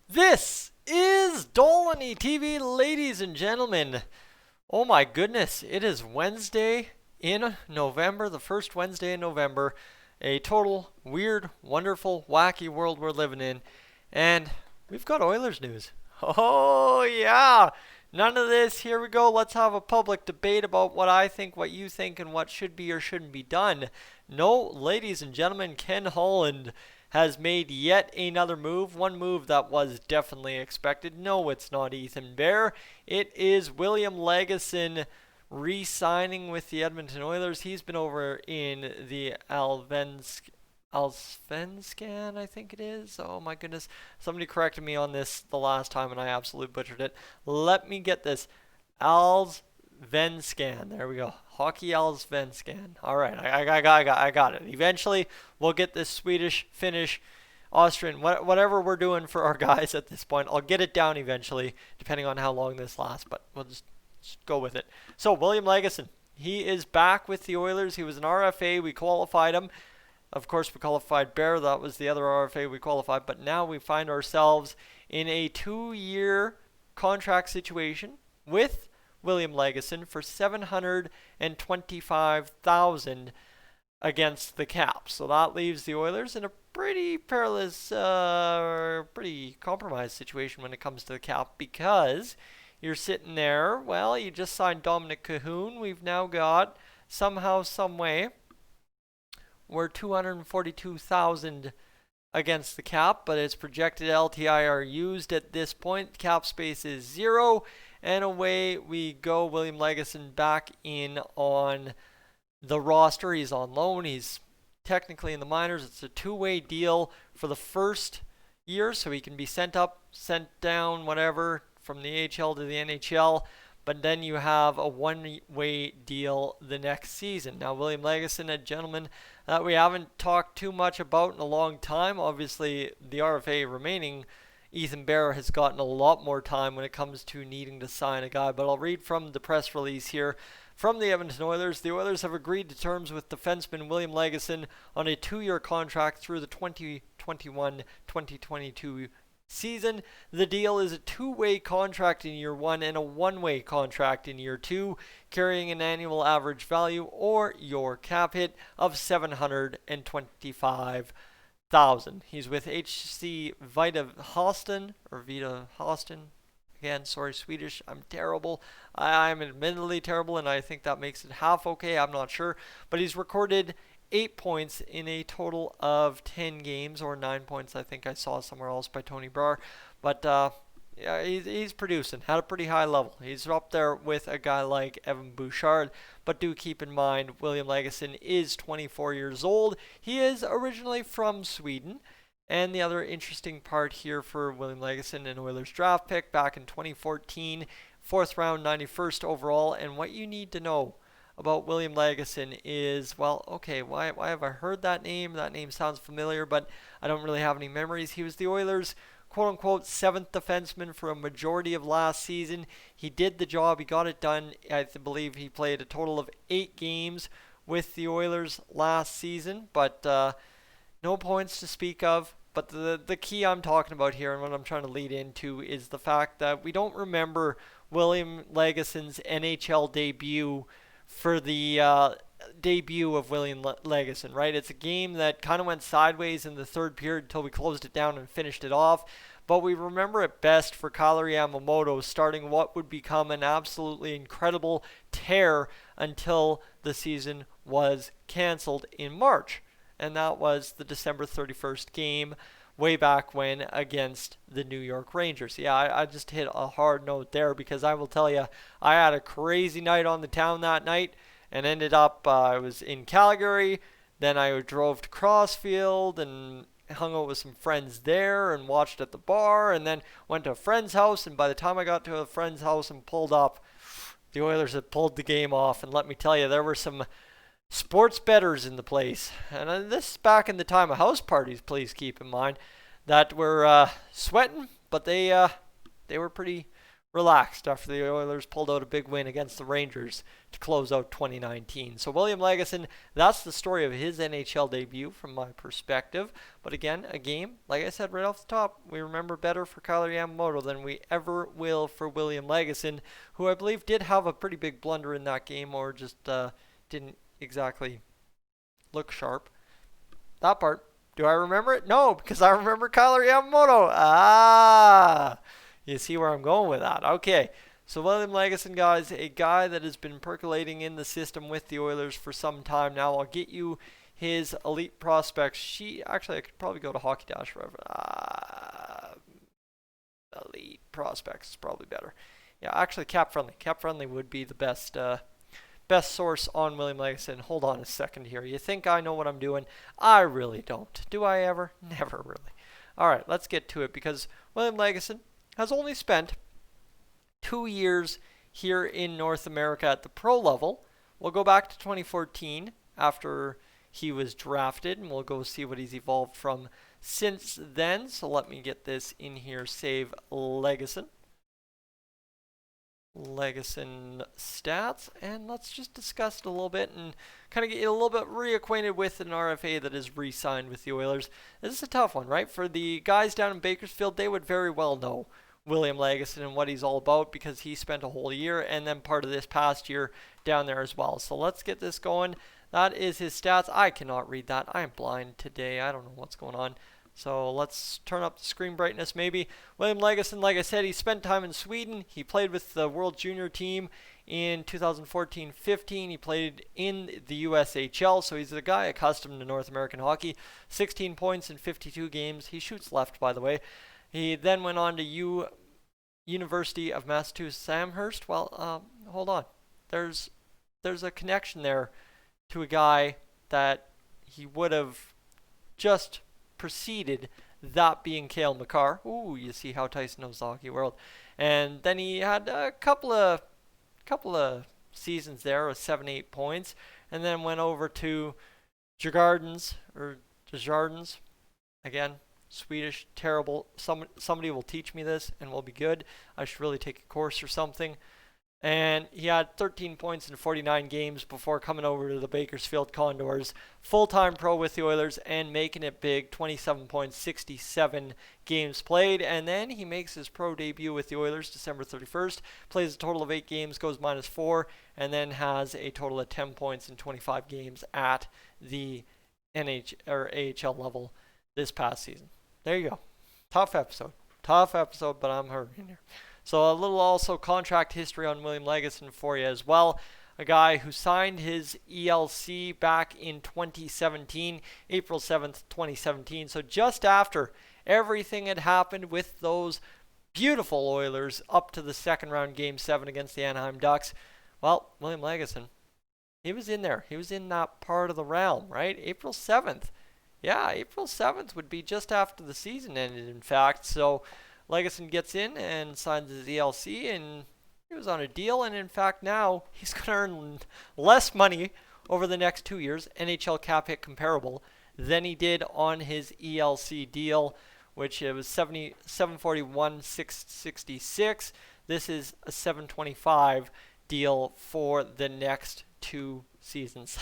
This is Dolany TV, ladies and gentlemen. Oh my goodness, it is Wednesday in November, the first Wednesday in November. A total weird, wonderful, wacky world we're living in. And we've got Oilers news. Oh, yeah. None of this. Here we go. Let's have a public debate about what I think, what you think, and what should be or shouldn't be done. No, ladies and gentlemen, Ken Holland has made yet another move. One move that was definitely expected. No, it's not Ethan Bear. It is William Lagesson re-signing with the Edmonton Oilers. He's been over in the Allsvenskan, I think it is. Oh my goodness. Somebody corrected me on this the last time and I absolutely butchered it. Let me get this. Allsvenskan. There we go. Hockey Allsvenskan. All right, I got it. Eventually, we'll get this Swedish, Finnish, Austrian, whatever we're doing for our guys at this point. I'll get it down eventually, depending on how long this lasts, but we'll just go with it. So, William Lagesson, he is back with the Oilers. He was an RFA. We qualified him. Of course, we qualified Bear. That was the other RFA we qualified. But now we find ourselves in a 2-year contract situation with William Lagesson for $725,000 against the cap. So that leaves the Oilers in a pretty perilous, pretty compromised situation when it comes to the cap, because you're sitting there, well, you just signed Dominic Cahoon. We've now got, somehow, some way, we're $242,000 against the cap, but its projected LTI are used at this point. Cap space is 0, and away we go. William Lagesson back in on the roster. He's on loan. He's technically in the minors. It's a 2-way deal for the first year, so he can be sent up, sent down, whatever, from the AHL to the NHL. But then you have a 1-way deal the next season. Now, William Lagesson, a gentleman that we haven't talked too much about in a long time. Obviously, the RFA remaining, Ethan Bear has gotten a lot more time when it comes to needing to sign a guy. But I'll read from the press release here from the Edmonton Oilers. The Oilers have agreed to terms with defenseman William Lagesson on a 2-year contract through the 2021-2022 season. The deal is a 2-way contract in year 1 and a 1-way contract in year 2, carrying an annual average value, or your cap hit, of $725,000. He's with HC Vita Hoston, or Vita Hoston. Again, sorry, Swedish. I'm terrible. I'm admittedly terrible, and I think that makes it half okay. I'm not sure. But he's recorded 8 points in a total of 10 games, or 9 points, I think I saw somewhere else by Tony Brar. But yeah, he's producing at a pretty high level. He's up there with a guy like Evan Bouchard. But do keep in mind, William Lagesson is 24 years old. He is originally from Sweden. And the other interesting part here for William Lagesson, an Oilers draft pick back in 2014, 4th round, 91st overall. And what you need to know about William Lagesson is, well, okay, why have I heard that name? That name sounds familiar, but I don't really have any memories. He was the Oilers' quote-unquote 7th defenseman for a majority of last season. He did the job. He got it done. I believe he played a total of 8 games with the Oilers last season, but no points to speak of. But the key I'm talking about here, and what I'm trying to lead into, is the fact that we don't remember William Lagesson's NHL debut for the debut of William Lagesson, right? It's a game that kind of went sideways in the third period until we closed it down and finished it off. But we remember it best for Kailer Yamamoto starting what would become an absolutely incredible tear until the season was canceled in March. And that was the December 31st game way back when against the New York Rangers. Yeah, I just hit a hard note there, because I will tell you, I had a crazy night on the town that night and ended up, I was in Calgary, then I drove to Crossfield and hung out with some friends there and watched at the bar, and then went to a friend's house, and by the time I got to a friend's house and pulled up, the Oilers had pulled the game off. And let me tell you, there were some sports bettors in the place, and this is back in the time of house parties, please keep in mind, that were sweating, but they were pretty relaxed after the Oilers pulled out a big win against the Rangers to close out 2019. So William Lagesson, that's the story of his NHL debut from my perspective. But again, a game, like I said right off the top, we remember better for Kailer Yamamoto than we ever will for William Lagesson, who I believe did have a pretty big blunder in that game, or just didn't exactly look sharp. That part. Do I remember it? No, because I remember Kailer Yamamoto. You see where I'm going with that. Okay, so William Lagesson, guys, a guy that has been percolating in the system with the Oilers for some time now. I'll get you his elite prospects sheet. Actually, I could probably go to Hockey Dash forever. Elite prospects is probably better. Yeah, actually, Cap Friendly. Cap Friendly would be the best source on William Lagesson. Hold on a second here. You think I know what I'm doing? I really don't. Do I ever? Never really. All right, let's get to it, because William Lagesson has only spent 2 years here in North America at the pro level. We'll go back to 2014 after he was drafted, and we'll go see what he's evolved from since then. So let me get this in here. Save Lagesson stats, and let's just discuss it a little bit and kind of get you a little bit reacquainted with an RFA that is re-signed with the Oilers. This is a tough one, right? For the guys down in Bakersfield, they would very well know William Lagesson and what he's all about, because he spent a whole year and then part of this past year down there as well. So let's get this going. That is his stats. I cannot read that. I am blind today. I don't know what's going on. So let's turn up the screen brightness maybe. William Lagesson, like I said, he spent time in Sweden. He played with the World Junior team in 2014-15. He played in the USHL, so he's a guy accustomed to North American hockey. 16 points in 52 games. He shoots left, by the way. He then went on to University of Massachusetts Amherst. Well, hold on. There's a connection there to a guy that he would have just preceded, that being Cale Makar. Ooh, you see how Tyson knows the hockey world. And then he had a couple of seasons there with 7-8 points, and then went over to Djurgårdens. Again, Swedish, terrible. Somebody will teach me this and we'll be good. I should really take a course or something. And he had 13 points in 49 games before coming over to the Bakersfield Condors. Full-time pro with the Oilers and making it big. 27 points, 67 games played. And then he makes his pro debut with the Oilers December 31st. Plays a total of 8 games, goes -4, and then has a total of 10 points in 25 games at the AHL level this past season. There you go. Tough episode, but I'm hurrying here. So a little also contract history on William Lagesson for you as well. A guy who signed his ELC back in 2017, April 7th, 2017. So just after everything had happened with those beautiful Oilers up to the second round Game 7 against the Anaheim Ducks. Well, William Lagesson, he was in there. He was in that part of the realm, right? April 7th. Yeah, April 7th would be just after the season ended, in fact. So Lagesson gets in and signs his ELC, and he was on a deal. And in fact, now he's going to earn less money over the next 2 years, NHL cap hit comparable, than he did on his ELC deal, which it was 741,666. This is a 725 deal for the next 2 seasons.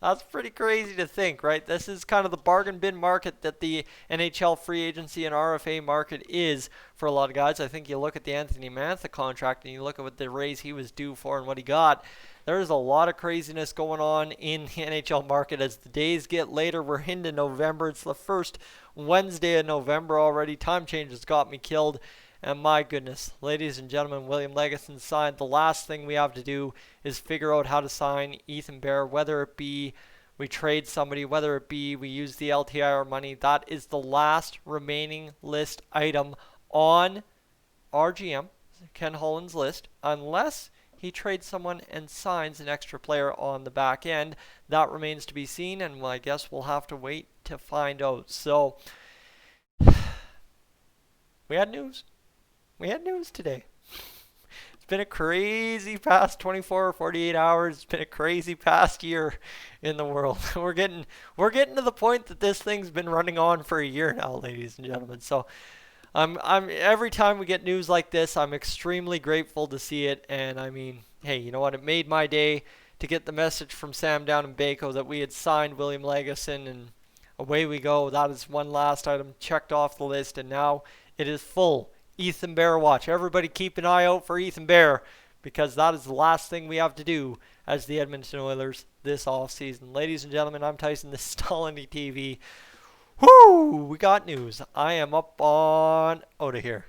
That's pretty crazy to think, right? This is kind of the bargain bin market that the NHL free agency and RFA market is for a lot of guys. I think you look at the Anthony Mantha contract and you look at what the raise he was due for and what he got. There's a lot of craziness going on in the NHL market as the days get later. We're into November. It's the first Wednesday of November already. Time change has got me killed. And my goodness, ladies and gentlemen, William Lagesson signed. The last thing we have to do is figure out how to sign Ethan Bear, whether it be we trade somebody, whether it be we use the LTIR money. That is the last remaining list item on RGM, Ken Holland's list, unless he trades someone and signs an extra player on the back end. That remains to be seen, and I guess we'll have to wait to find out. So, we had news. We had news today. It's been a crazy past 24 or 48 hours. It's been a crazy past year in the world. We're getting to the point that this thing's been running on for a year now, ladies and gentlemen. So I'm every time we get news like this, I'm extremely grateful to see it. And I mean, hey, you know what? It made my day to get the message from Sam down in Baco that we had signed William Lagesson, and away we go. That is one last item checked off the list, and now it is full. Ethan Bear watch. Everybody keep an eye out for Ethan Bear, because that is the last thing we have to do as the Edmonton Oilers this offseason. Ladies and gentlemen, I'm Tyson. This is Stolany TV. Whoo! We got news. I am up on out of here.